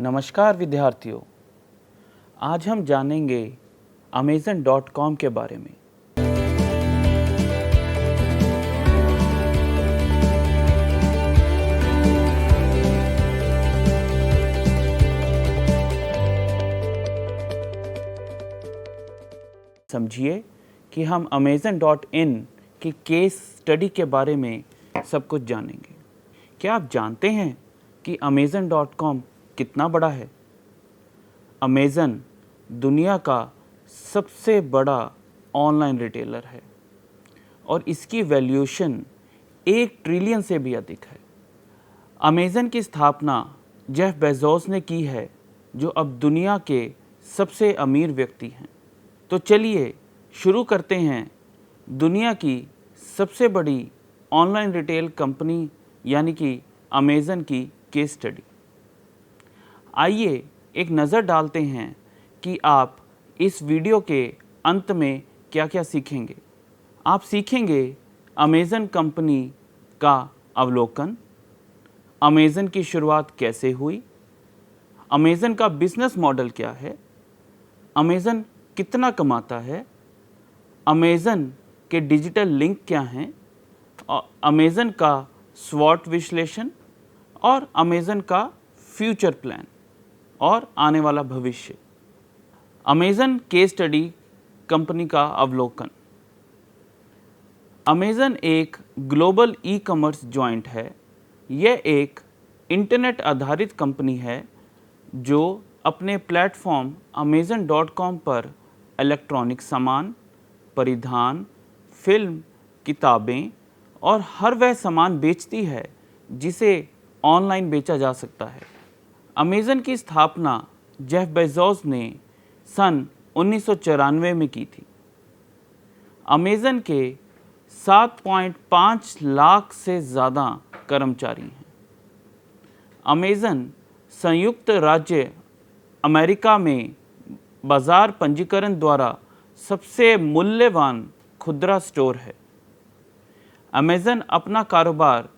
नमस्कार विद्यार्थियों, आज हम जानेंगे Amazon.com के बारे में। समझिए कि हम Amazon.in की केस स्टडी के बारे में सब कुछ जानेंगे। क्या आप जानते हैं कि Amazon.com कितना बड़ा है? Amazon दुनिया का सबसे बड़ा ऑनलाइन रिटेलर है और इसकी वैल्यूएशन 1 ट्रिलियन से भी अधिक है। Amazon की स्थापना जेफ बेजोस ने की है, जो अब दुनिया के सबसे अमीर व्यक्ति हैं। तो चलिए शुरू करते हैं दुनिया की सबसे बड़ी ऑनलाइन रिटेल कंपनी यानी कि Amazon की केस स्टडी। आइए एक नज़र डालते हैं कि आप इस वीडियो के अंत में क्या-क्या सीखेंगे। आप सीखेंगे Amazon कंपनी का अवलोकन, Amazon की शुरुआत कैसे हुई, Amazon का बिजनेस मॉडल क्या है, Amazon कितना कमाता है, Amazon के डिजिटल लिंक क्या हैं, Amazon का स्वॉट विश्लेषण और Amazon का फ्यूचर प्लान और आने वाला भविष्य। Amazon केस स्टडी कंपनी का अवलोकन। Amazon एक ग्लोबल ई कॉमर्स जॉइंट है। यह एक इंटरनेट आधारित कंपनी है जो अपने प्लेटफॉर्म Amazon.com पर इलेक्ट्रॉनिक सामान, परिधान, फिल्म, किताबें और हर वह सामान बेचती है जिसे ऑनलाइन बेचा जा सकता है। Amazon की स्थापना जेफ बेजोस ने सन 1994 में की थी। Amazon के 7.5 लाख से ज़्यादा कर्मचारी हैं। Amazon संयुक्त राज्य अमेरिका में बाज़ार पंजीकरण द्वारा सबसे मूल्यवान खुदरा स्टोर है। Amazon अपना कारोबार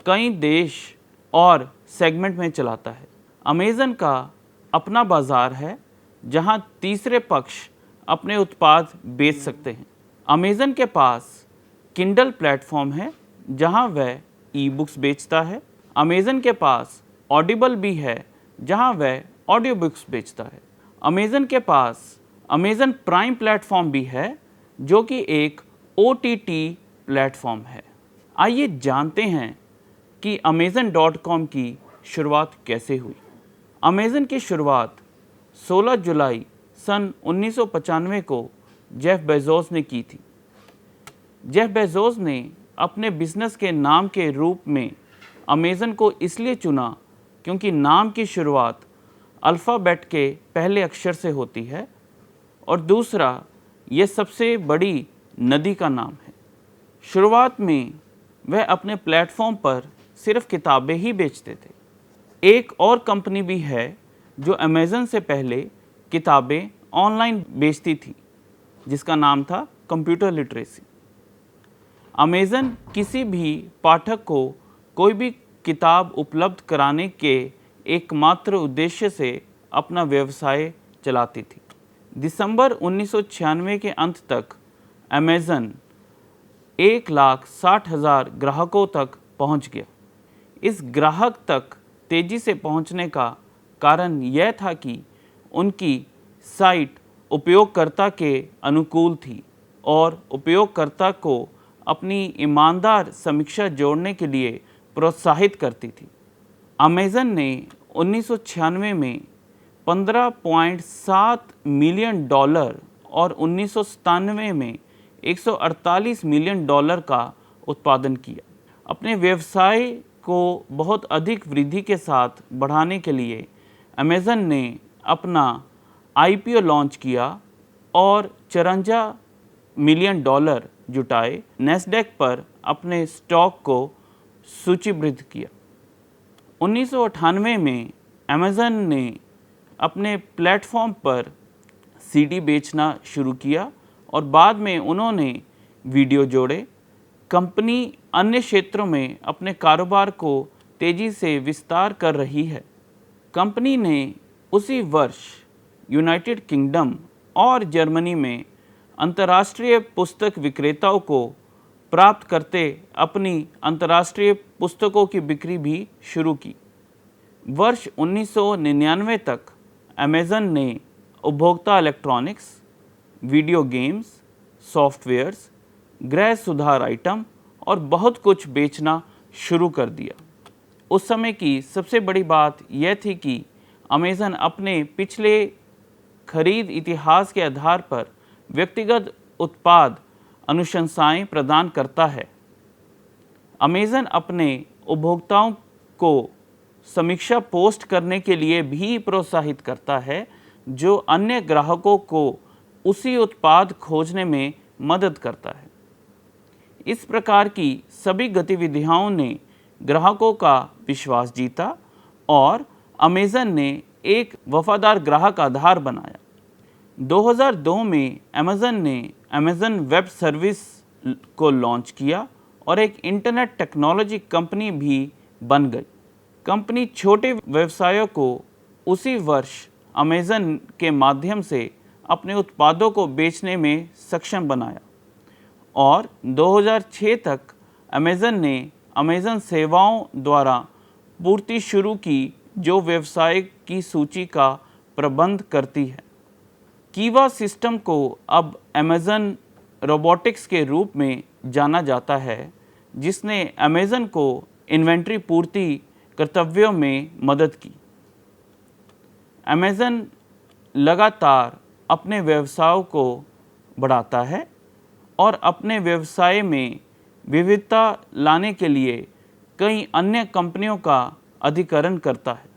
कई देश और सेगमेंट में चलाता है। Amazon का अपना बाज़ार है जहां तीसरे पक्ष अपने उत्पाद बेच सकते हैं। Amazon के पास Kindle प्लेटफॉर्म है जहां वह ई बुक्स बेचता है। Amazon के पास Audible भी है जहां वह ऑडियो बुक्स बेचता है। Amazon के पास Amazon प्राइम प्लेटफॉर्म भी है जो कि एक OTT प्लेटफॉर्म है। आइए जानते हैं कि Amazon.com की शुरुआत कैसे हुई। Amazon की शुरुआत 16 जुलाई सन 1995 को जेफ बेजोस ने की थी। जेफ बेजोस ने अपने बिजनेस के नाम के रूप में Amazon को इसलिए चुना क्योंकि नाम की शुरुआत अल्फ़ाबेट के पहले अक्षर से होती है और दूसरा यह सबसे बड़ी नदी का नाम है। शुरुआत में वह अपने प्लेटफॉर्म पर सिर्फ किताबें ही बेचते थे। एक और कंपनी भी है जो Amazon से पहले किताबें ऑनलाइन बेचती थी जिसका नाम था कंप्यूटर लिटरेसी। Amazon किसी भी पाठक को कोई भी किताब उपलब्ध कराने के एकमात्र उद्देश्य से अपना व्यवसाय चलाती थी। दिसंबर 1996 के अंत तक Amazon 1,60,000 ग्राहकों तक पहुंच गया। इस ग्राहक तक तेज़ी से पहुंचने का कारण यह था कि उनकी साइट उपयोगकर्ता के अनुकूल थी और उपयोगकर्ता को अपनी ईमानदार समीक्षा जोड़ने के लिए प्रोत्साहित करती थी। Amazon ने 1996 में $15.7 मिलियन और 1997 में $148 मिलियन का उत्पादन किया। अपने व्यवसाय को बहुत अधिक वृद्धि के साथ बढ़ाने के लिए Amazon ने अपना IPO लॉन्च किया और $54 मिलियन जुटाए, नैस्डैक पर अपने स्टॉक को सूचीबद्ध किया। 1998 में Amazon ने अपने प्लेटफॉर्म पर CD बेचना शुरू किया और बाद में उन्होंने वीडियो जोड़े। कंपनी अन्य क्षेत्रों में अपने कारोबार को तेज़ी से विस्तार कर रही है। कंपनी ने उसी वर्ष यूनाइटेड किंगडम और जर्मनी में अंतर्राष्ट्रीय पुस्तक विक्रेताओं को प्राप्त करते अपनी अंतर्राष्ट्रीय पुस्तकों की बिक्री भी शुरू की। वर्ष 1999 तक अमेज़न ने उपभोक्ता इलेक्ट्रॉनिक्स, वीडियो गेम्स, सॉफ्टवेयर्स, गृह सुधार आइटम और बहुत कुछ बेचना शुरू कर दिया। उस समय की सबसे बड़ी बात यह थी कि अमेज़न अपने पिछले खरीद इतिहास के आधार पर व्यक्तिगत उत्पाद अनुशंसाएं प्रदान करता है। अमेज़न अपने उपभोक्ताओं को समीक्षा पोस्ट करने के लिए भी प्रोत्साहित करता है, जो अन्य ग्राहकों को उसी उत्पाद खोजने में मदद करता है। इस प्रकार की सभी गतिविधियों ने ग्राहकों का विश्वास जीता और अमेज़न ने एक वफादार ग्राहक आधार बनाया। 2002 में अमेज़न ने अमेज़न वेब सर्विस को लॉन्च किया और एक इंटरनेट टेक्नोलॉजी कंपनी भी बन गई। कंपनी छोटे व्यवसायों को उसी वर्ष अमेज़न के माध्यम से अपने उत्पादों को बेचने में सक्षम बनाया और 2006 तक अमेज़न ने अमेज़न सेवाओं द्वारा पूर्ति शुरू की, जो व्यवसाय की सूची का प्रबंध करती है। कीवा सिस्टम को अब अमेज़न रोबोटिक्स के रूप में जाना जाता है, जिसने अमेज़न को इन्वेंट्री पूर्ति कर्तव्यों में मदद की। अमेज़न लगातार अपने व्यवसायों को बढ़ाता है और अपने व्यवसाय में विविधता लाने के लिए कई अन्य कंपनियों का अधिग्रहण करता है।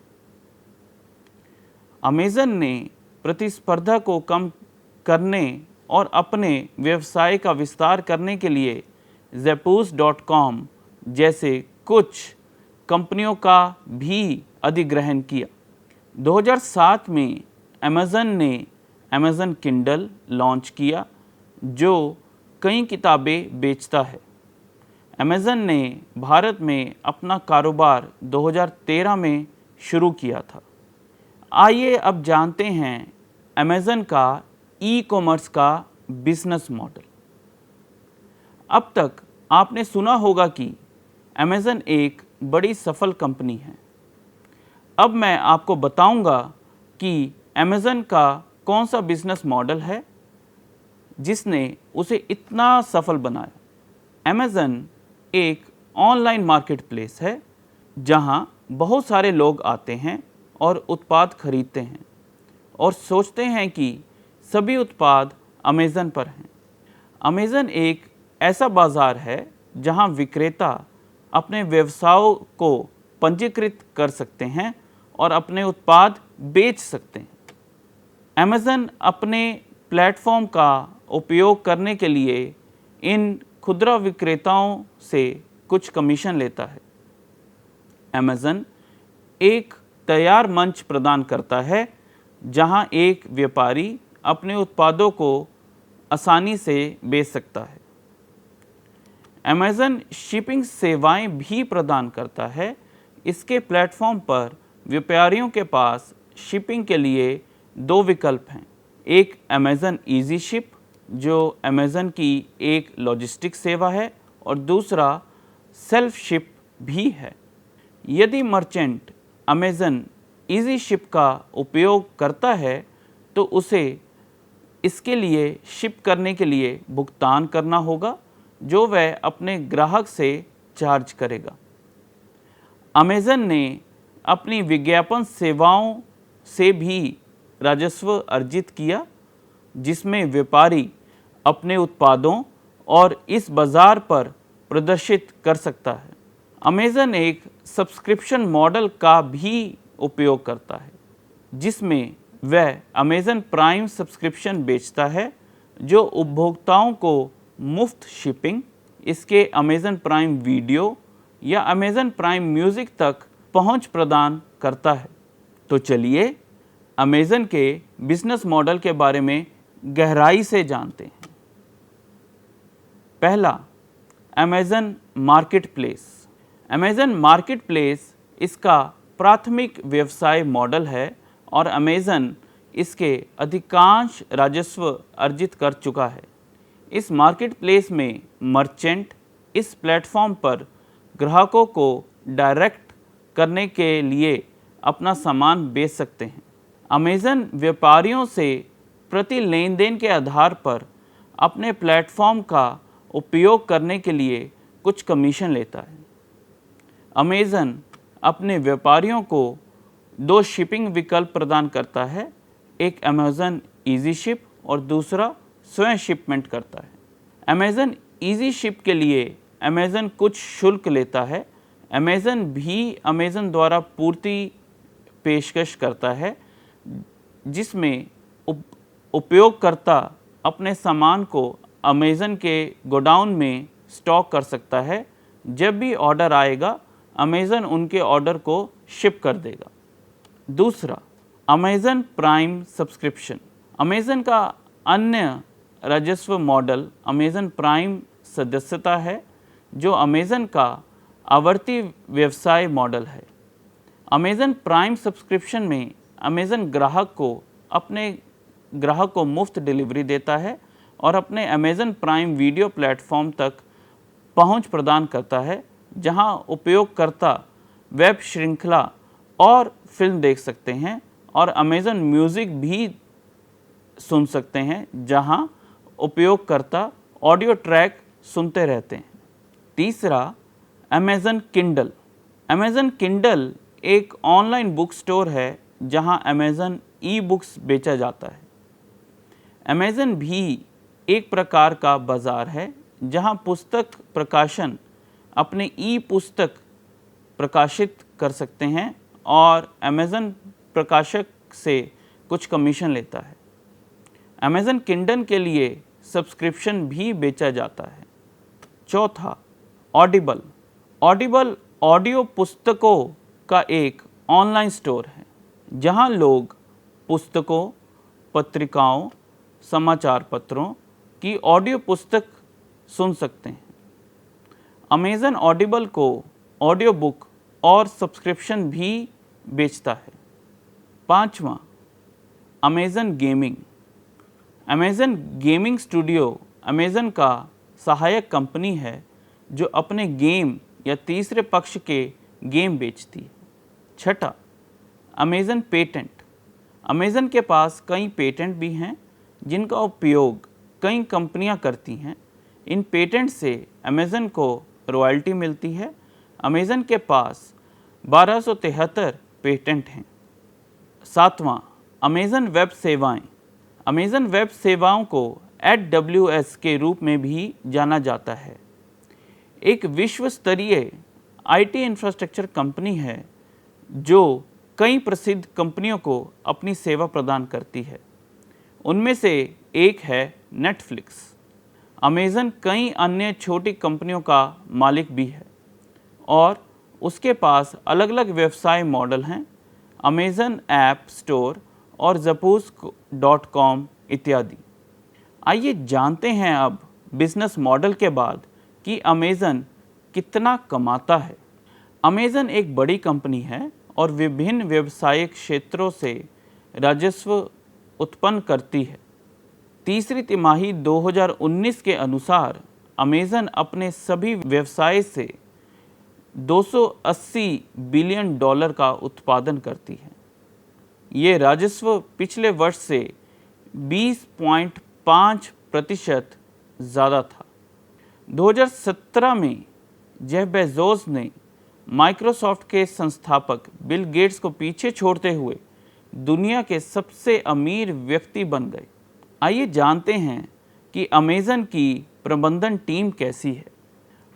अमेज़न ने प्रतिस्पर्धा को कम करने और अपने व्यवसाय का विस्तार करने के लिए Zappos.com जैसे कुछ कंपनियों का भी अधिग्रहण किया। 2007 में अमेज़न ने अमेज़न किंडल लॉन्च किया, जो कई किताबें बेचता है। अमेज़न ने भारत में अपना कारोबार 2013 में शुरू किया था। आइए अब जानते हैं अमेज़न का ई-कॉमर्स का बिजनेस मॉडल। अब तक आपने सुना होगा कि अमेज़न एक बड़ी सफल कंपनी है। अब मैं आपको बताऊंगा कि अमेज़न का कौन सा बिजनेस मॉडल है जिसने उसे इतना सफल बनाया। अमेज़न एक ऑनलाइन मार्केटप्लेस है, जहां बहुत सारे लोग आते हैं और उत्पाद खरीदते हैं और सोचते हैं कि सभी उत्पाद अमेज़न पर हैं। अमेज़न एक ऐसा बाज़ार है जहां विक्रेता अपने व्यवसायों को पंजीकृत कर सकते हैं और अपने उत्पाद बेच सकते हैं। अमेज़न अपने प्लेटफॉर्म का उपयोग करने के लिए इन खुदरा विक्रेताओं से कुछ कमीशन लेता है। अमेज़न एक तैयार मंच प्रदान करता है जहां एक व्यापारी अपने उत्पादों को आसानी से बेच सकता है। अमेज़न शिपिंग सेवाएं भी प्रदान करता है। इसके प्लेटफॉर्म पर व्यापारियों के पास शिपिंग के लिए दो विकल्प हैं। एक अमेज़न ईजी शिप, जो अमेज़न की एक लॉजिस्टिक सेवा है, और दूसरा सेल्फ शिप भी है। यदि मर्चेंट अमेज़न ईजी शिप का उपयोग करता है तो उसे इसके लिए शिप करने के लिए भुगतान करना होगा, जो वह अपने ग्राहक से चार्ज करेगा। अमेज़न ने अपनी विज्ञापन सेवाओं से भी राजस्व अर्जित किया, जिसमें व्यापारी अपने उत्पादों और इस बाज़ार पर प्रदर्शित कर सकता है। अमेज़न एक सब्सक्रिप्शन मॉडल का भी उपयोग करता है, जिसमें वह अमेज़न प्राइम सब्सक्रिप्शन बेचता है, जो उपभोक्ताओं को मुफ्त शिपिंग, इसके अमेज़न प्राइम वीडियो या अमेज़न प्राइम म्यूज़िक तक पहुंच प्रदान करता है। तो चलिए अमेज़न के बिजनेस मॉडल के बारे में गहराई से जानते हैं। पहला, अमेज़न मार्केटप्लेस। अमेज़न मार्केटप्लेस इसका प्राथमिक व्यवसाय मॉडल है और अमेज़न इसके अधिकांश राजस्व अर्जित कर चुका है। इस मार्केटप्लेस में मर्चेंट इस प्लेटफॉर्म पर ग्राहकों को डायरेक्ट करने के लिए अपना सामान बेच सकते हैं। अमेज़न व्यापारियों से प्रति लेन देन के आधार पर अपने प्लेटफॉर्म का उपयोग करने के लिए कुछ कमीशन लेता है। अमेज़न अपने व्यापारियों को 2 शिपिंग विकल्प प्रदान करता है, एक अमेज़न ईजी शिप और दूसरा स्वयं शिपमेंट करता है। अमेज़न ईजी शिप के लिए अमेज़न कुछ शुल्क लेता है। अमेज़न भी अमेज़न द्वारा पूर्ति पेशकश करता है, जिसमें उपयोगकर्ता अपने सामान को अमेज़न के गोडाउन में स्टॉक कर सकता है। जब भी ऑर्डर आएगा, अमेज़न उनके ऑर्डर को शिप कर देगा। दूसरा, अमेज़न प्राइम सब्सक्रिप्शन। अमेज़न का अन्य राजस्व मॉडल अमेज़न प्राइम सदस्यता है, जो अमेज़न का आवर्ती व्यवसाय मॉडल है। अमेज़न प्राइम सब्सक्रिप्शन में अमेज़न ग्राहक को मुफ्त डिलीवरी देता है और अपने अमेज़न प्राइम वीडियो प्लेटफॉर्म तक पहुंच प्रदान करता है, जहां उपयोगकर्ता वेब श्रृंखला और फिल्म देख सकते हैं और अमेज़न म्यूज़िक भी सुन सकते हैं, जहां उपयोगकर्ता ऑडियो ट्रैक सुनते रहते हैं। तीसरा, अमेज़न किंडल। अमेज़न किंडल एक ऑनलाइन बुक स्टोर है जहां अमेज़न ई बुक्स बेचा जाता है। अमेज़न भी एक प्रकार का बाज़ार है जहां पुस्तक प्रकाशन अपने ई पुस्तक प्रकाशित कर सकते हैं और अमेज़न प्रकाशक से कुछ कमीशन लेता है। अमेज़न किंडल के लिए सब्सक्रिप्शन भी बेचा जाता है। चौथा, ऑडिबल। ऑडिबल ऑडियो पुस्तकों का एक ऑनलाइन स्टोर है जहां लोग पुस्तकों, पत्रिकाओं, समाचार पत्रों की ऑडियो पुस्तक सुन सकते हैं। अमेज़न ऑडिबल को ऑडियो बुक और सब्सक्रिप्शन भी बेचता है। पांचवा, Amazon gaming. Amazon gaming studio Amazon का सहायक कंपनी है जो अपने गेम या तीसरे पक्ष के गेम बेचती है। छठा, अमेज़न पेटेंट। अमेज़न के पास कई पेटेंट भी हैं जिनका उपयोग कई कंपनियां करती हैं। इन पेटेंट से अमेज़न को रॉयल्टी मिलती है। अमेज़न के पास 1273 पेटेंट हैं। सातवां, अमेज़न वेब सेवाएं। अमेज़न वेब सेवाओं को AWS के रूप में भी जाना जाता है। एक विश्व स्तरीय IT इंफ्रास्ट्रक्चर कंपनी है जो कई प्रसिद्ध कंपनियों को अपनी सेवा प्रदान करती है। उनमें से एक है नेटफ्लिक्स। अमेज़न कई अन्य छोटी कंपनियों का मालिक भी है और उसके पास अलग अलग व्यवसाय मॉडल हैं, अमेज़न ऐप स्टोर और Zappos.com इत्यादि। आइए जानते हैं अब बिजनेस मॉडल के बाद कि अमेज़न कितना कमाता है। अमेज़न एक बड़ी कंपनी है और विभिन्न व्यवसायिक क्षेत्रों से राजस्व उत्पन्न करती है। तीसरी तिमाही 2019 के अनुसार अमेज़न अपने सभी व्यवसाय से $280 बिलियन का उत्पादन करती है। ये राजस्व पिछले वर्ष से 20.5% ज़्यादा था। 2017 में जेफ बेजोस ने माइक्रोसॉफ्ट के संस्थापक बिल गेट्स को पीछे छोड़ते हुए दुनिया के सबसे अमीर व्यक्ति बन गए। आइए जानते हैं कि अमेज़न की प्रबंधन टीम कैसी है।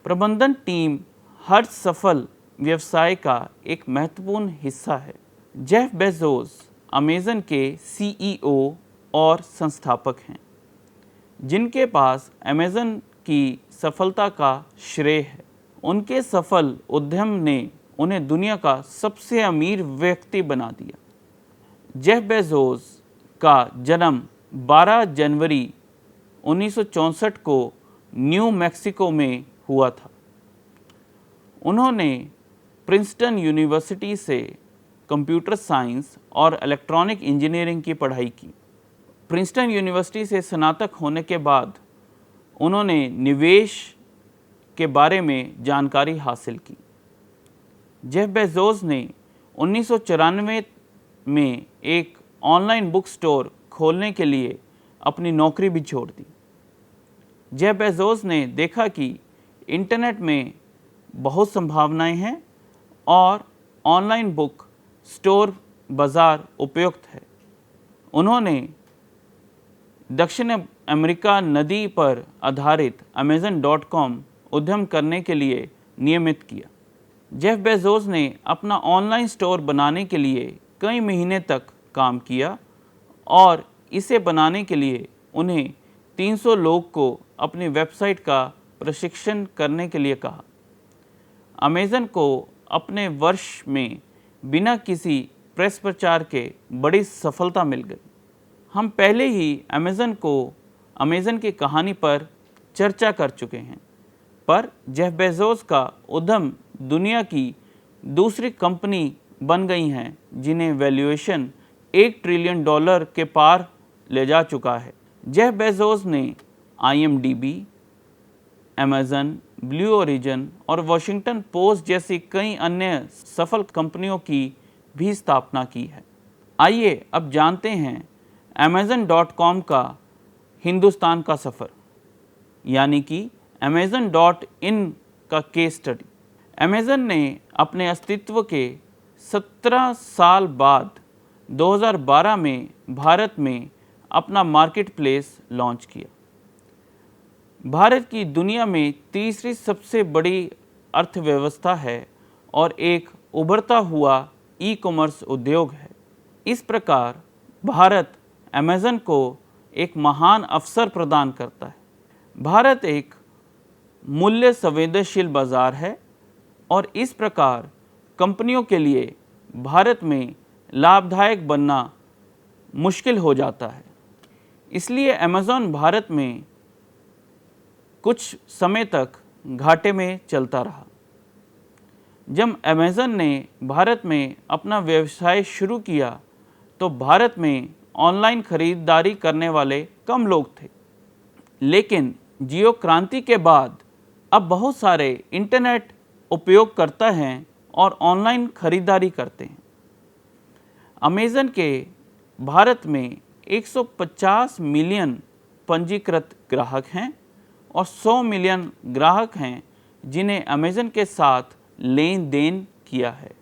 प्रबंधन टीम हर सफल व्यवसाय का एक महत्वपूर्ण हिस्सा है। जेफ बेजोस अमेज़न के CEO और संस्थापक हैं, जिनके पास अमेज़न की सफलता का श्रेय है। उनके सफल उद्यम ने उन्हें दुनिया का सबसे अमीर व्यक्ति बना दिया। जेफ बेजोस का जन्म 12 जनवरी 1964 को न्यू मैक्सिको में हुआ था। उन्होंने प्रिंसटन यूनिवर्सिटी से कंप्यूटर साइंस और इलेक्ट्रॉनिक इंजीनियरिंग की पढ़ाई की। प्रिंसटन यूनिवर्सिटी से स्नातक होने के बाद उन्होंने निवेश के बारे में जानकारी हासिल की। जेफ बेजोस ने 1994 में एक ऑनलाइन बुक स्टोर खोलने के लिए अपनी नौकरी भी छोड़ दी। जेफ बेजोस ने देखा कि इंटरनेट में बहुत संभावनाएं हैं और ऑनलाइन बुक स्टोर बाज़ार उपयुक्त है। उन्होंने दक्षिण अमेरिका नदी पर आधारित Amazon.com उद्यम करने के लिए नियमित किया। जेफ बेजोस ने अपना ऑनलाइन स्टोर बनाने के लिए कई महीने तक काम किया और इसे बनाने के लिए उन्हें 300 लोग को अपनी वेबसाइट का प्रशिक्षण करने के लिए कहा। अमेज़न को अपने वर्ष में बिना किसी प्रेस प्रचार के बड़ी सफलता मिल गई। हम पहले ही अमेज़न की कहानी पर चर्चा कर चुके हैं, पर जेफ बेजोस का उद्यम दुनिया की दूसरी कंपनी बन गई हैं जिन्हें वैल्यूएशन $1 ट्रिलियन के पार ले जा चुका है। जेफ बेजोस ने IMDb, Amazon, ब्लू ओरिजिन और वॉशिंगटन पोस्ट जैसी कई अन्य सफल कंपनियों की भी स्थापना की है। आइए अब जानते हैं Amazon.com का हिंदुस्तान का सफ़र, यानी कि Amazon.in का केस स्टडी। Amazon ने अपने अस्तित्व के 17 साल बाद 2012 में भारत में अपना मार्केट प्लेस लॉन्च किया। भारत की दुनिया में तीसरी सबसे बड़ी अर्थव्यवस्था है और एक उभरता हुआ ई-कॉमर्स उद्योग है। इस प्रकार भारत Amazon को एक महान अवसर प्रदान करता है। भारत एक मूल्य संवेदनशील बाजार है और इस प्रकार कंपनियों के लिए भारत में लाभदायक बनना मुश्किल हो जाता है। इसलिए Amazon भारत में कुछ समय तक घाटे में चलता रहा। जब Amazon ने भारत में अपना व्यवसाय शुरू किया तो भारत में ऑनलाइन खरीदारी करने वाले कम लोग थे, लेकिन जियो क्रांति के बाद अब बहुत सारे इंटरनेट उपयोगकर्ता हैं और ऑनलाइन खरीदारी करते हैं। Amazon के भारत में 150 मिलियन पंजीकृत ग्राहक हैं और 100 मिलियन ग्राहक हैं जिन्हें Amazon के साथ लेन देन किया है।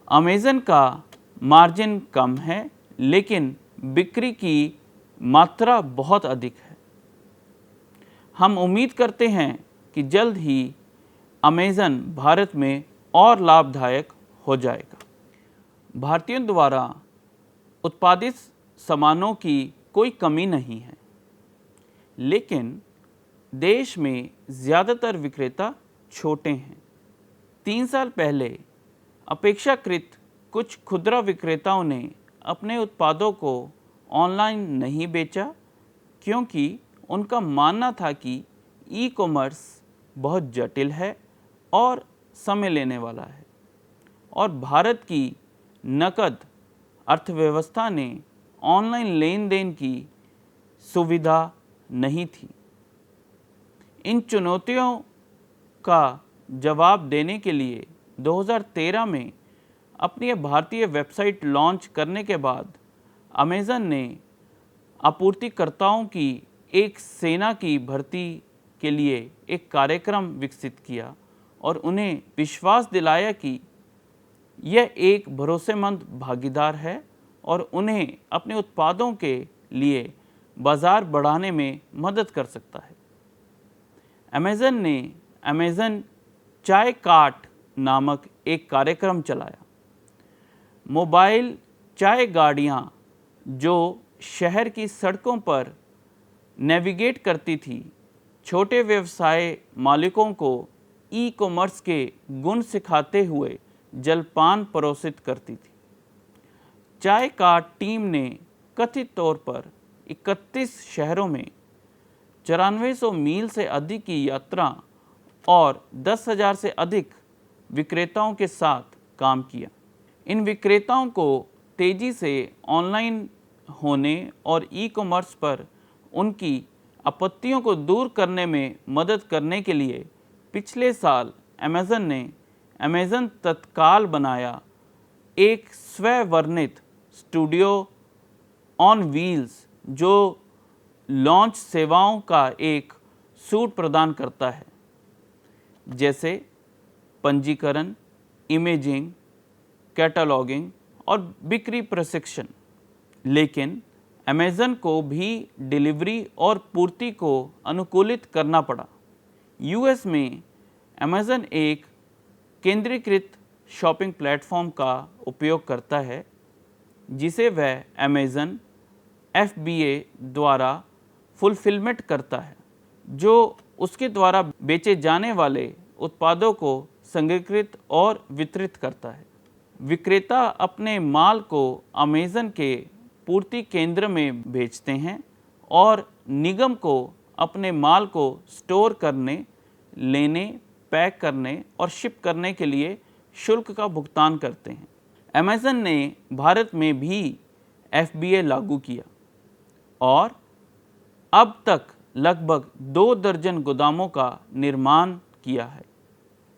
Amazon का मार्जिन कम है, लेकिन बिक्री की मात्रा बहुत अधिक है। हम उम्मीद करते हैं कि जल्द ही Amazon भारत में और लाभदायक हो जाएगा। भारतीयों द्वारा उत्पादित सामानों की कोई कमी नहीं है, लेकिन देश में ज़्यादातर विक्रेता छोटे हैं। 3 साल पहले अपेक्षाकृत कुछ खुदरा विक्रेताओं ने अपने उत्पादों को ऑनलाइन नहीं बेचा, क्योंकि उनका मानना था कि ई-कॉमर्स बहुत जटिल है और समय लेने वाला है और भारत की नकद अर्थव्यवस्था ने ऑनलाइन लेन देन की सुविधा नहीं थी। इन चुनौतियों का जवाब देने के लिए 2013 में अपनी भारतीय वेबसाइट लॉन्च करने के बाद Amazon ने आपूर्तिकर्ताओं की एक सेना की भर्ती के लिए एक कार्यक्रम विकसित किया और उन्हें विश्वास दिलाया कि यह एक भरोसेमंद भागीदार है और उन्हें अपने उत्पादों के लिए बाज़ार बढ़ाने में मदद कर सकता है। Amazon ने Amazon चाय कार्ट नामक एक कार्यक्रम चलाया। मोबाइल चाय गाड़ियाँ जो शहर की सड़कों पर नेविगेट करती थी, छोटे व्यवसाय मालिकों को ई-कॉमर्स के गुण सिखाते हुए जलपान परोसित करती थी। चाय कार्ट टीम ने कथित तौर पर 31 शहरों में 9400 मील से अधिक की यात्रा और 10,000 से अधिक विक्रेताओं के साथ काम किया। इन विक्रेताओं को तेज़ी से ऑनलाइन होने और ई-कॉमर्स पर उनकी आपत्तियों को दूर करने में मदद करने के लिए पिछले साल अमेज़न ने अमेज़न तत्काल बनाया, एक स्ववर्णित स्टूडियो ऑन व्हील्स जो लॉन्च सेवाओं का एक सूट प्रदान करता है, जैसे पंजीकरण, इमेजिंग, कैटलॉगिंग और बिक्री प्रशिक्षण। लेकिन अमेज़न को भी डिलीवरी और पूर्ति को अनुकूलित करना पड़ा। यूएस में अमेज़न एक केंद्रीकृत शॉपिंग प्लेटफॉर्म का उपयोग करता है, जिसे वह अमेज़न FBA द्वारा फुलफिलमेंट करता है, जो उसके द्वारा बेचे जाने वाले उत्पादों को संग्रहित और वितरित करता है। विक्रेता अपने माल को अमेज़न के पूर्ति केंद्र में भेजते हैं और निगम को अपने माल को स्टोर करने, लेने, पैक करने और शिप करने के लिए शुल्क का भुगतान करते हैं। अमेज़न ने भारत में भी FBA लागू किया और अब तक लगभग 2 दर्जन गोदामों का निर्माण किया है,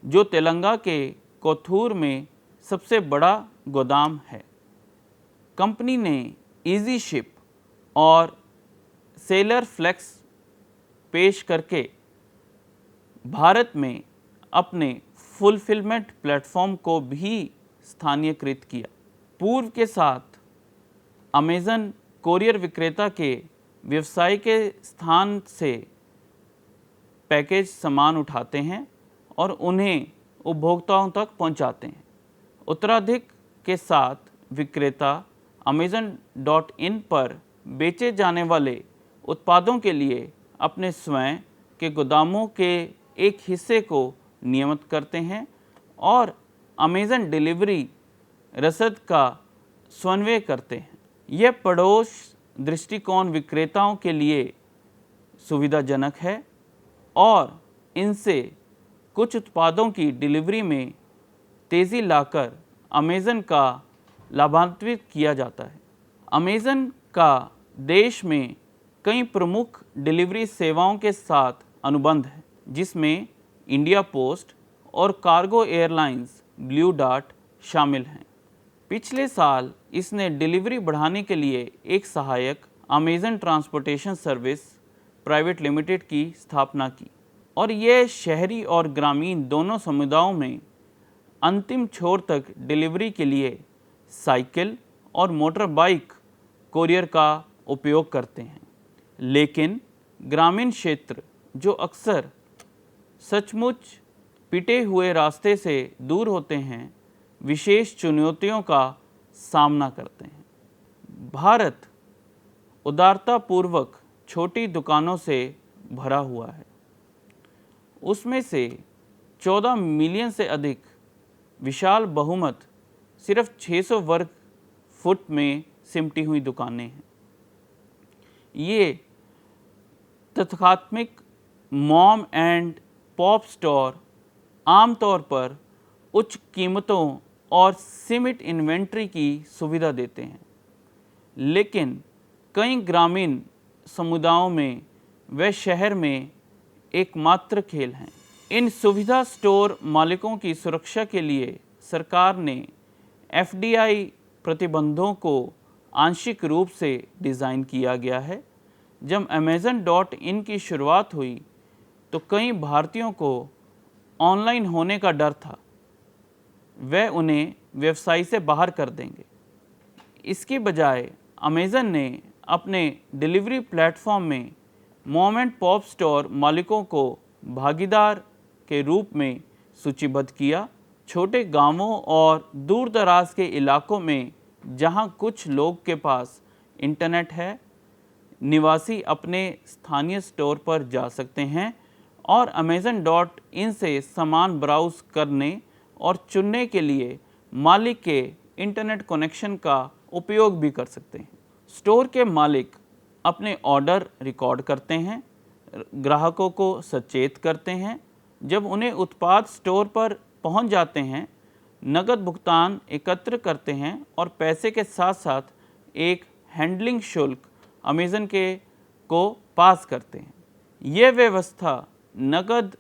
जो तेलंगाना के कोथूर में सबसे बड़ा गोदाम है। कंपनी ने इजी शिप और सेलर फ्लेक्स पेश करके भारत में अपने फुलफिलमेंट प्लेटफॉर्म को भी स्थानीयकृत किया। पूर्व के साथ अमेज़न कोरियर विक्रेता के व्यवसाय के स्थान से पैकेज सामान उठाते हैं और उन्हें उपभोक्ताओं तक पहुंचाते हैं। उत्तराधिक के साथ विक्रेता Amazon.in पर बेचे जाने वाले उत्पादों के लिए अपने स्वयं के गोदामों के एक हिस्से को नियमित करते हैं और अमेज़न डिलीवरी रसद का समन्वय करते हैं। यह पड़ोस दृष्टिकोण विक्रेताओं के लिए सुविधाजनक है और इनसे कुछ उत्पादों की डिलीवरी में तेज़ी लाकर अमेज़न का लाभान्वित किया जाता है। अमेज़न का देश में कई प्रमुख डिलीवरी सेवाओं के साथ अनुबंध है, जिसमें इंडिया पोस्ट और कार्गो एयरलाइंस ब्लू डार्ट शामिल हैं। पिछले साल इसने डिलीवरी बढ़ाने के लिए एक सहायक Amazon transportation service private limited की स्थापना की और यह शहरी और ग्रामीण दोनों समुदायों में अंतिम छोर तक डिलीवरी के लिए साइकिल और मोटर बाइक कोरियर का उपयोग करते हैं। लेकिन ग्रामीण क्षेत्र, जो अक्सर सचमुच पिटे हुए रास्ते से दूर होते हैं, विशेष चुनौतियों का सामना करते हैं। भारत उदारतापूर्वक छोटी दुकानों से भरा हुआ है। उसमें से 14 मिलियन से अधिक विशाल बहुमत सिर्फ 600 वर्ग फुट में सिमटी हुई दुकानें हैं। ये तथाकथित मॉम एंड पॉप स्टोर आमतौर पर उच्च कीमतों और सीमित इन्वेंट्री की सुविधा देते हैं, लेकिन कई ग्रामीण समुदायों में वे शहर में एकमात्र खेल हैं। इन सुविधा स्टोर मालिकों की सुरक्षा के लिए सरकार ने FDI प्रतिबंधों को आंशिक रूप से डिज़ाइन किया गया है। जब Amazon.in की शुरुआत हुई तो कई भारतीयों को ऑनलाइन होने का डर था, वह उन्हें व्यवसाय से बाहर कर देंगे। इसके बजाय अमेज़न ने अपने डिलीवरी प्लेटफॉर्म में मॉम एंड पॉप स्टोर मालिकों को भागीदार के रूप में सूचीबद्ध किया। छोटे गांवों और दूर दराज के इलाकों में जहां कुछ लोग के पास इंटरनेट है, निवासी अपने स्थानीय स्टोर पर जा सकते हैं और Amazon.in से सामान ब्राउज़ करने और चुनने के लिए मालिक के इंटरनेट कनेक्शन का उपयोग भी कर सकते हैं। स्टोर के मालिक अपने ऑर्डर रिकॉर्ड करते हैं, ग्राहकों को सचेत करते हैं। जब उन्हें उत्पाद स्टोर पर पहुंच जाते हैं नकद भुगतान एकत्र करते हैं और पैसे के साथ साथ एक हैंडलिंग शुल्क अमेज़न को पास करते हैं। यह व्यवस्था नकद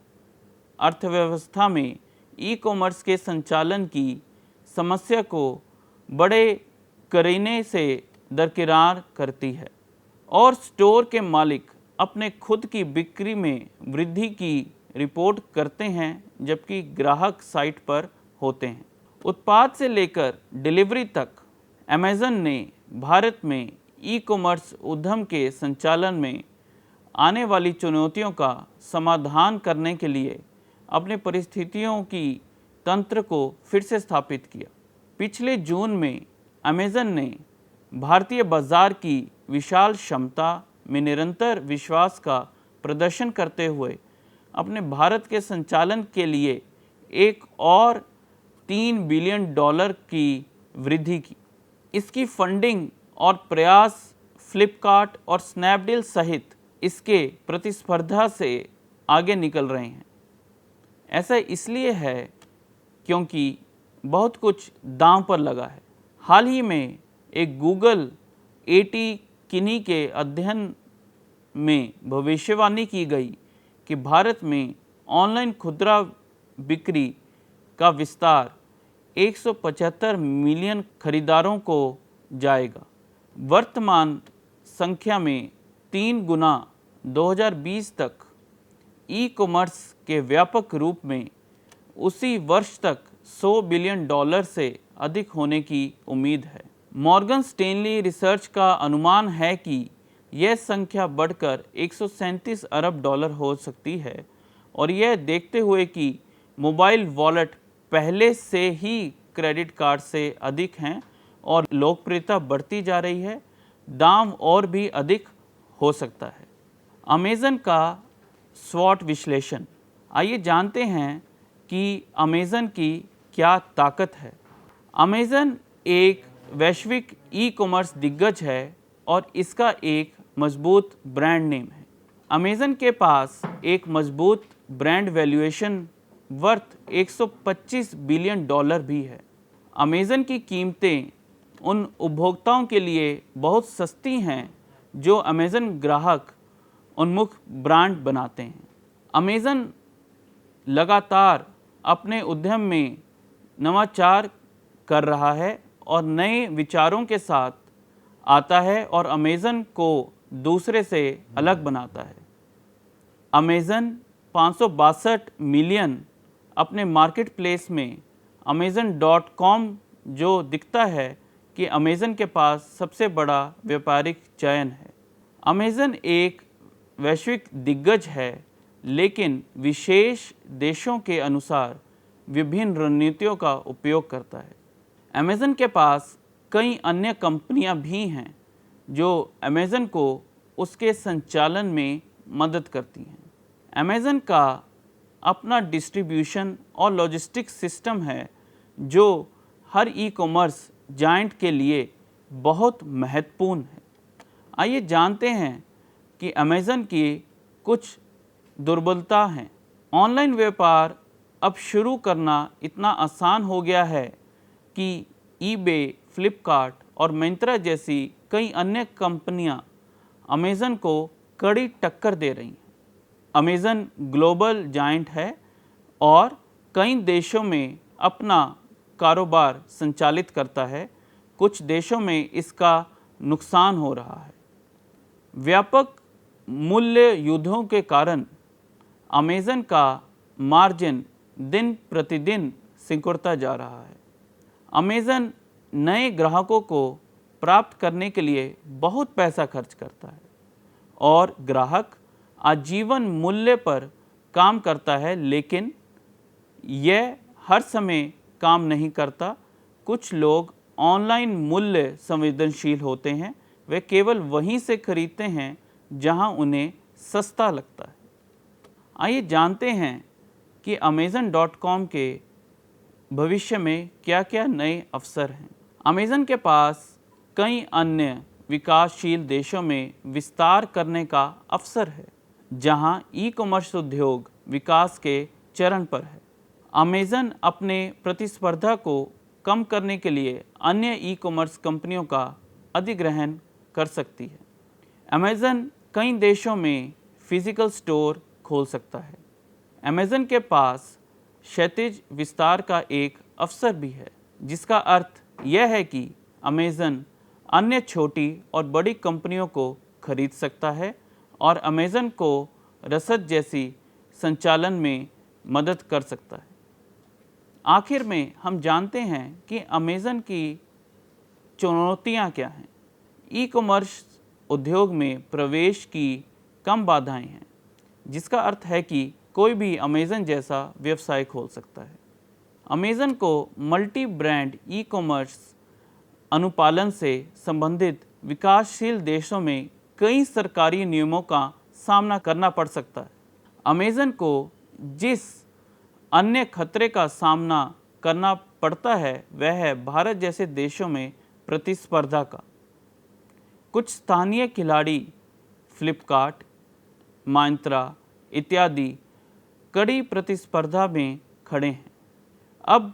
अर्थव्यवस्था में ई कॉमर्स के संचालन की समस्या को बड़े करीने से दरकिरार करती है और स्टोर के मालिक अपने खुद की बिक्री में वृद्धि की रिपोर्ट करते हैं जबकि ग्राहक साइट पर होते हैं। उत्पाद से लेकर डिलीवरी तक अमेज़न ने भारत में ई कॉमर्स उद्यम के संचालन में आने वाली चुनौतियों का समाधान करने के लिए अपने परिस्थितियों की तंत्र को फिर से स्थापित किया। पिछले जून में अमेज़न ने भारतीय बाजार की विशाल क्षमता में निरंतर विश्वास का प्रदर्शन करते हुए अपने भारत के संचालन के लिए एक और $3 बिलियन की वृद्धि की। इसकी फंडिंग और प्रयास फ्लिपकार्ट और स्नैपडील सहित इसके प्रतिस्पर्धा से आगे निकल रहे हैं। ऐसा इसलिए है क्योंकि बहुत कुछ दांव पर लगा है। हाल ही में एक गूगल एटी किनी के अध्ययन में भविष्यवाणी की गई कि भारत में ऑनलाइन खुदरा बिक्री का विस्तार 175 मिलियन खरीदारों को जाएगा। वर्तमान संख्या में 3 गुना 2020 तक ई कॉमर्स के व्यापक रूप में उसी वर्ष तक $100 बिलियन से अधिक होने की उम्मीद है। मॉर्गन स्टैनली रिसर्च का अनुमान है कि यह संख्या बढ़कर $137 अरब हो सकती है और यह देखते हुए कि मोबाइल वॉलेट पहले से ही क्रेडिट कार्ड से अधिक हैं और लोकप्रियता बढ़ती जा रही है, दाम और भी अधिक हो सकता है। अमेज़न का स्वॉट विश्लेषण। आइए जानते हैं कि अमेज़न की क्या ताकत है। अमेज़न एक वैश्विक ई कॉमर्स दिग्गज है और इसका एक मजबूत ब्रांड नेम है। अमेज़न के पास एक मजबूत ब्रांड वैल्यूएशन वर्थ $125 बिलियन भी है। अमेज़न की कीमतें उन उपभोक्ताओं के लिए बहुत सस्ती हैं जो अमेज़न ग्राहक उन्मुख ब्रांड बनाते हैं। अमेज़न लगातार अपने उद्यम में नवाचार कर रहा है और नए विचारों के साथ आता है और अमेज़न को दूसरे से अलग बनाता है। अमेज़न 562 मिलियन अपने मार्केट प्लेस में Amazon.com जो दिखता है कि अमेज़न के पास सबसे बड़ा व्यापारिक चयन है। अमेज़न एक वैश्विक दिग्गज है लेकिन विशेष देशों के अनुसार विभिन्न रणनीतियों का उपयोग करता है। अमेज़न के पास कई अन्य कंपनियां भी हैं जो अमेज़न को उसके संचालन में मदद करती हैं। अमेज़न का अपना डिस्ट्रीब्यूशन और लॉजिस्टिक्स सिस्टम है जो हर ई कॉमर्स जायंट के लिए बहुत महत्वपूर्ण है। आइए जानते हैं कि अमेज़न की कुछ दुर्बलता हैं। ऑनलाइन व्यापार अब शुरू करना इतना आसान हो गया है कि ईबे, फ्लिपकार्ट और मिंत्रा जैसी कई अन्य कंपनियां अमेज़न को कड़ी टक्कर दे रही हैं। अमेज़न ग्लोबल जायंट है और कई देशों में अपना कारोबार संचालित करता है। कुछ देशों में इसका नुकसान हो रहा है। व्यापक मूल्य युद्धों के कारण अमेज़न का मार्जिन दिन प्रतिदिन सिकुड़ता जा रहा है। अमेज़न नए ग्राहकों को प्राप्त करने के लिए बहुत पैसा खर्च करता है और ग्राहक आजीवन मूल्य पर काम करता है, लेकिन यह हर समय काम नहीं करता। कुछ लोग ऑनलाइन मूल्य संवेदनशील होते हैं, वे केवल वहीं से खरीदते हैं जहां उन्हें सस्ता लगता है। आइए जानते हैं कि Amazon.com के भविष्य में क्या क्या नए अवसर हैं। अमेज़न के पास कई अन्य विकासशील देशों में विस्तार करने का अवसर है जहां ई कॉमर्स उद्योग विकास के चरण पर है। अमेज़न अपने प्रतिस्पर्धा को कम करने के लिए अन्य ई-कॉमर्स कंपनियों का अधिग्रहण कर सकती है। अमेज़न कई देशों में फिजिकल स्टोर खोल सकता है। अमेज़न के पास क्षैतिज विस्तार का एक अवसर भी है, जिसका अर्थ यह है कि अमेज़न अन्य छोटी और बड़ी कंपनियों को खरीद सकता है और अमेज़न को रसद जैसी संचालन में मदद कर सकता है। आखिर में हम जानते हैं कि अमेज़न की चुनौतियां क्या हैं। ई-कॉमर्स उद्योग में प्रवेश की कम बाधाएं हैं, जिसका अर्थ है कि कोई भी अमेज़न जैसा व्यवसाय खोल सकता है। अमेज़न को मल्टी ब्रांड ई-कॉमर्स अनुपालन से संबंधित विकासशील देशों में कई सरकारी नियमों का सामना करना पड़ सकता है। अमेज़न को जिस अन्य खतरे का सामना करना पड़ता है वह है भारत जैसे देशों में प्रतिस्पर्धा का। कुछ स्थानीय खिलाड़ी फ्लिपकार्ट, माइंत्रा इत्यादि कड़ी प्रतिस्पर्धा में खड़े हैं। अब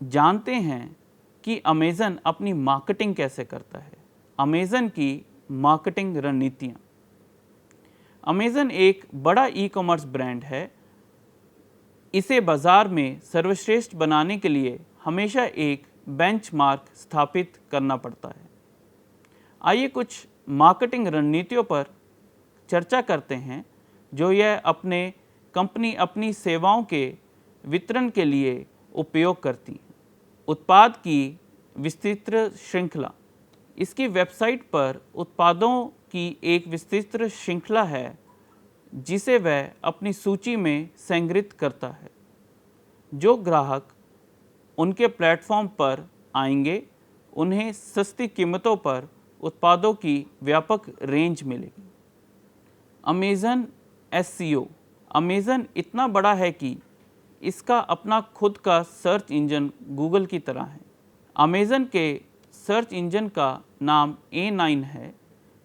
जानते हैं कि अमेज़न अपनी मार्केटिंग कैसे करता है। अमेज़न की मार्केटिंग रणनीतियाँ। अमेज़न एक बड़ा ई-कॉमर्स ब्रांड है। इसे बाज़ार में सर्वश्रेष्ठ बनाने के लिए हमेशा एक बेंचमार्क स्थापित करना पड़ता है। आइए कुछ मार्केटिंग रणनीतियों पर चर्चा करते हैं जो यह अपनी सेवाओं के वितरण के लिए उपयोग करती हैं। उत्पाद की विस्तृत श्रृंखला। इसकी वेबसाइट पर उत्पादों की एक विस्तृत श्रृंखला है जिसे वह अपनी सूची में संग्रहित करता है। जो ग्राहक उनके प्लेटफॉर्म पर आएंगे उन्हें सस्ती कीमतों पर उत्पादों की व्यापक रेंज मिलेगी। Amazon SEO. अमेज़न इतना बड़ा है कि इसका अपना खुद का सर्च इंजन गूगल की तरह है। अमेज़न के सर्च इंजन का नाम A9 है।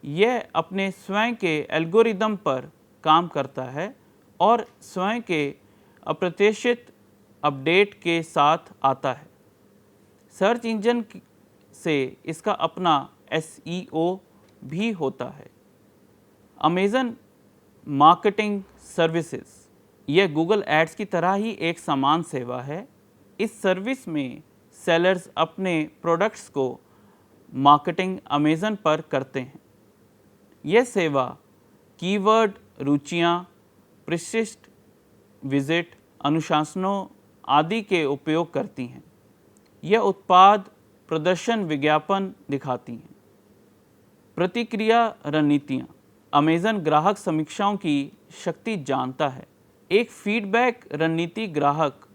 यह अपने स्वयं के एल्गोरिदम पर काम करता है और स्वयं के अप्रत्याशित अपडेट के साथ आता है। सर्च इंजन से इसका अपना SEO भी होता है। Amazon marketing services. यह गूगल एड्स की तरह ही एक समान सेवा है। इस सर्विस में सेलर्स अपने प्रोडक्ट्स को मार्केटिंग अमेज़न पर करते हैं। यह सेवा कीवर्ड, रुचियाँ, प्रशिष्ट विजिट, अनुशासनों आदि के उपयोग करती हैं। यह उत्पाद प्रदर्शन विज्ञापन दिखाती हैं। प्रतिक्रिया रणनीतियाँ। अमेज़न ग्राहक समीक्षाओं की शक्ति जानता है। एक फीडबैक रणनीति ग्राहक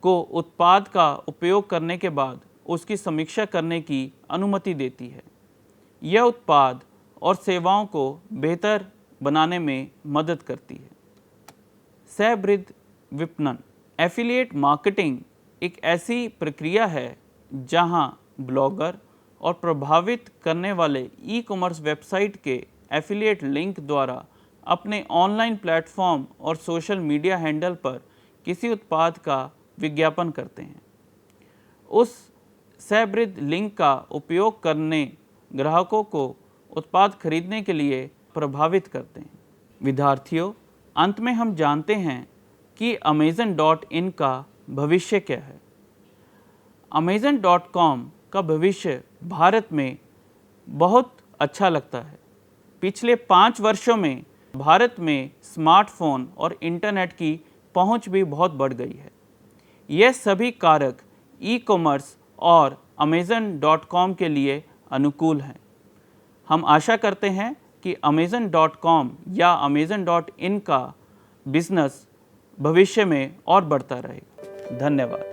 को उत्पाद का उपयोग करने के बाद उसकी समीक्षा करने की अनुमति देती है। यह उत्पाद और सेवाओं को बेहतर बनाने में मदद करती है। सहवृद्ध विपणन। एफिलिएट मार्केटिंग एक ऐसी प्रक्रिया है जहां ब्लॉगर और प्रभावित करने वाले ई-कॉमर्स वेबसाइट के एफिलिएट लिंक द्वारा अपने ऑनलाइन प्लेटफॉर्म और सोशल मीडिया हैंडल पर किसी उत्पाद का विज्ञापन करते हैं। उस सहवृद्ध लिंक का उपयोग करने ग्राहकों को उत्पाद खरीदने के लिए प्रभावित करते हैं। विद्यार्थियों, अंत में हम जानते हैं कि Amazon.in का भविष्य क्या है। Amazon.com का भविष्य भारत में बहुत अच्छा लगता है। पिछले 5 वर्षों में भारत में स्मार्टफोन और इंटरनेट की पहुंच भी बहुत बढ़ गई है। यह सभी कारक ई-कॉमर्स और Amazon.com के लिए अनुकूल हैं। हम आशा करते हैं कि Amazon.com या Amazon.in का बिजनेस भविष्य में और बढ़ता रहेगा। धन्यवाद।